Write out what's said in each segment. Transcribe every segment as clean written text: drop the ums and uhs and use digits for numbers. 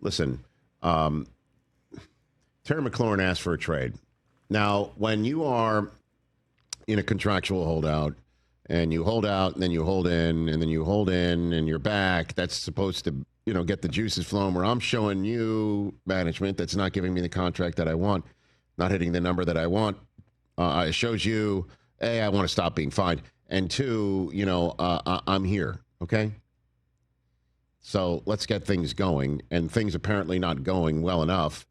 Listen, Terry McLaurin asked for a trade. Now, when you are in a contractual holdout, and you hold out, and then you hold in, and then you hold in, and you're back, that's supposed to, get the juices flowing, where I'm showing you management that's not giving me the contract that I want, not hitting the number that I want. It shows you, A, I want to stop being fined, and two, I'm here, okay? So let's get things going, and things apparently not going well enough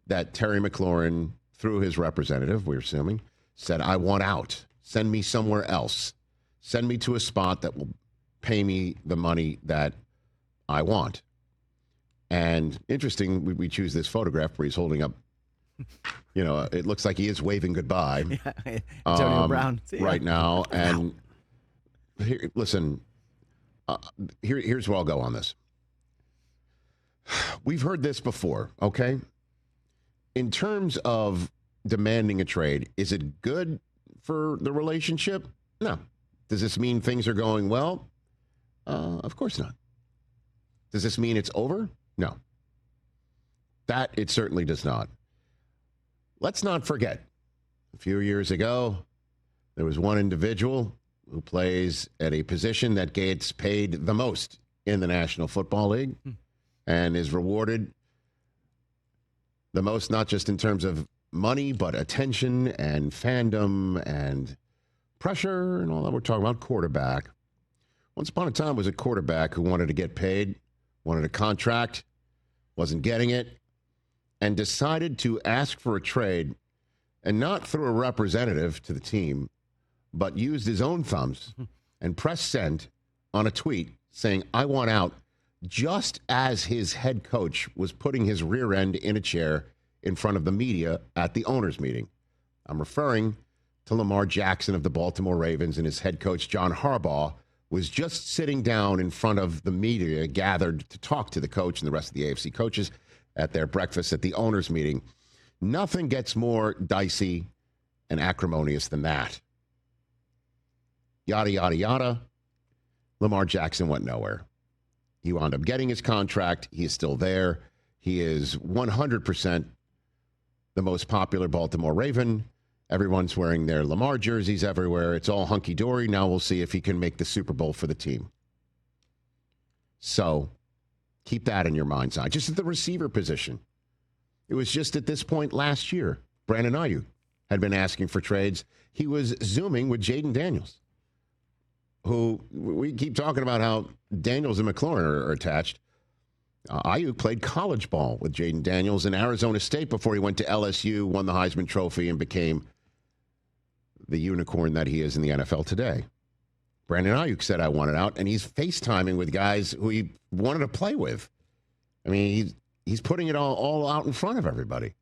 that Terry McLaurin, through his representative, we're assuming, said, I want out. Send me somewhere else. Send me to a spot that will pay me the money that I want. And interesting, we choose this photograph where he's holding up, it looks like he is waving goodbye. Yeah, Antonio Brown. Right now. And here, listen, here's where I'll go on this. We've heard this before, okay? In terms of demanding a trade, is it good for the relationship? No. Does this mean things are going well? Of course not. Does this mean it's over? No. That it certainly does not. Let's not forget, a few years ago, there was one individual who plays at a position that gets paid the most in the National Football League and is rewarded the most, not just in terms of money, but attention and fandom and pressure and all that. We're talking about quarterback. Once upon a time was a quarterback who wanted to get paid, wanted a contract, wasn't getting it, and decided to ask for a trade, and not through a representative to the team, but used his own thumbs and pressed send on a tweet saying, I want out, just as his head coach was putting his rear end in a chair in front of the media at the owners' meeting. I'm referring to Lamar Jackson of the Baltimore Ravens, and his head coach, John Harbaugh, was just sitting down in front of the media gathered to talk to the coach and the rest of the AFC coaches at their breakfast at the owners' meeting. Nothing gets more dicey and acrimonious than that. Yada, yada, yada. Lamar Jackson went nowhere. He wound up getting his contract. He is still there. He is 100% the most popular Baltimore Raven. Everyone's wearing their Lamar jerseys everywhere. It's all hunky-dory. Now we'll see if he can make the Super Bowl for the team. So keep that in your mind's eye. Just at the receiver position. It was just at this point last year, Brandon Ayuk had been asking for trades. He was Zooming with Jaden Daniels, who we keep talking about how Daniels and McLaurin are attached. Ayuk played college ball with Jaden Daniels in Arizona State before he went to LSU, won the Heisman Trophy, and became the unicorn that he is in the NFL today. Brandon Ayuk said, I want it out, and he's FaceTiming with guys who he wanted to play with. I mean, he's putting it all out in front of everybody.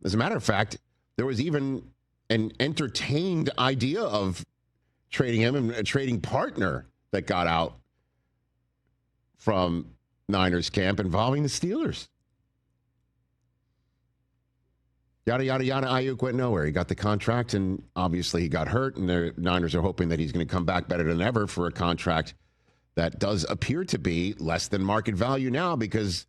As a matter of fact, there was even an entertained idea of trading him and a trading partner that got out from Niners camp involving the Steelers. Yada, yada, yada. Ayuk went nowhere. He got the contract, and obviously he got hurt, and the Niners are hoping that he's going to come back better than ever for a contract that does appear to be less than market value now, because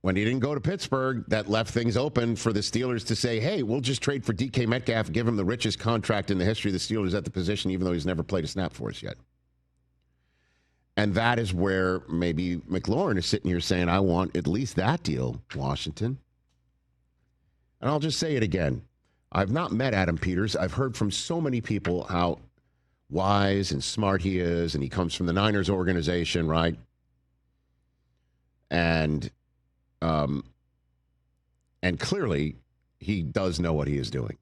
when he didn't go to Pittsburgh, that left things open for the Steelers to say, hey, we'll just trade for DK Metcalf, give him the richest contract in the history of the Steelers at the position, even though he's never played a snap for us yet. And that is where maybe McLaurin is sitting here saying, I want at least that deal, Washington. And I'll just say it again. I've not met Adam Peters. I've heard from so many people how wise and smart he is, and he comes from the Niners organization, right? And clearly he does know what he is doing.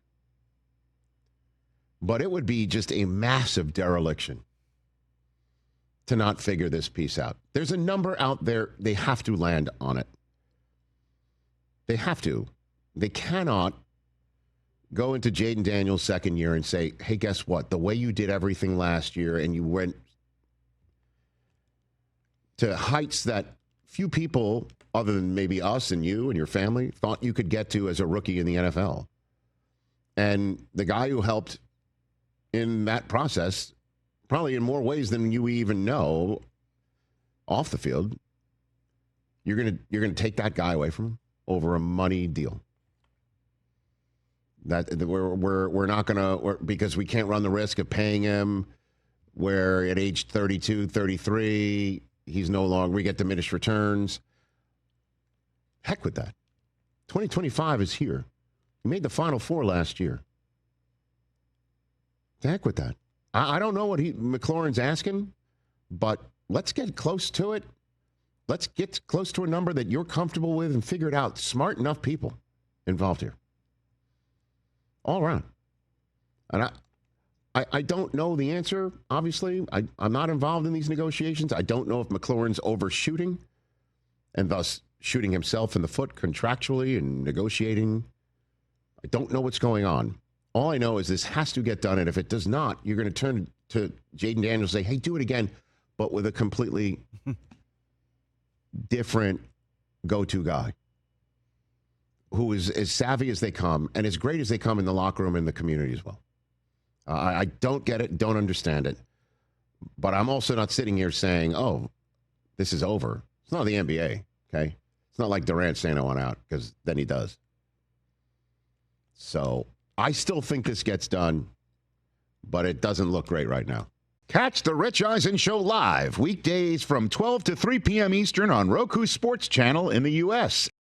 But it would be just a massive dereliction to not figure this piece out. There's a number out there. They have to land on it. They have to. They cannot go into Jaden Daniels' second year and say, hey, guess what? The way you did everything last year and you went to heights that few people, other than maybe us and you and your family, thought you could get to as a rookie in the NFL. And the guy who helped in that process, probably in more ways than you even know, off the field, You're gonna take that guy away from him over a money deal. That we're not gonna, because we can't run the risk of paying him where at age 32, 33, he's no longer, we get diminished returns. Heck with that. 2025 is here. He made the Final Four last year. To heck with that. I don't know what McLaurin's asking, but let's get close to it. Let's get close to a number that you're comfortable with and figure it out. Smart enough people involved here. All around. And I don't know the answer, obviously. I'm not involved in these negotiations. I don't know if McLaurin's overshooting and thus shooting himself in the foot contractually and negotiating. I don't know what's going on. All I know is this has to get done, and if it does not, you're going to turn to Jaden Daniels and say, hey, do it again, but with a completely different go-to guy who is as savvy as they come and as great as they come in the locker room and the community as well. I don't get it, don't understand it, but I'm also not sitting here saying, oh, this is over. It's not the NBA, okay? It's not like Durant saying I want out, because then he does. So I still think this gets done, but it doesn't look great right now. Catch the Rich Eisen Show live weekdays from 12 to 3 p.m. Eastern on Roku Sports Channel in the U.S.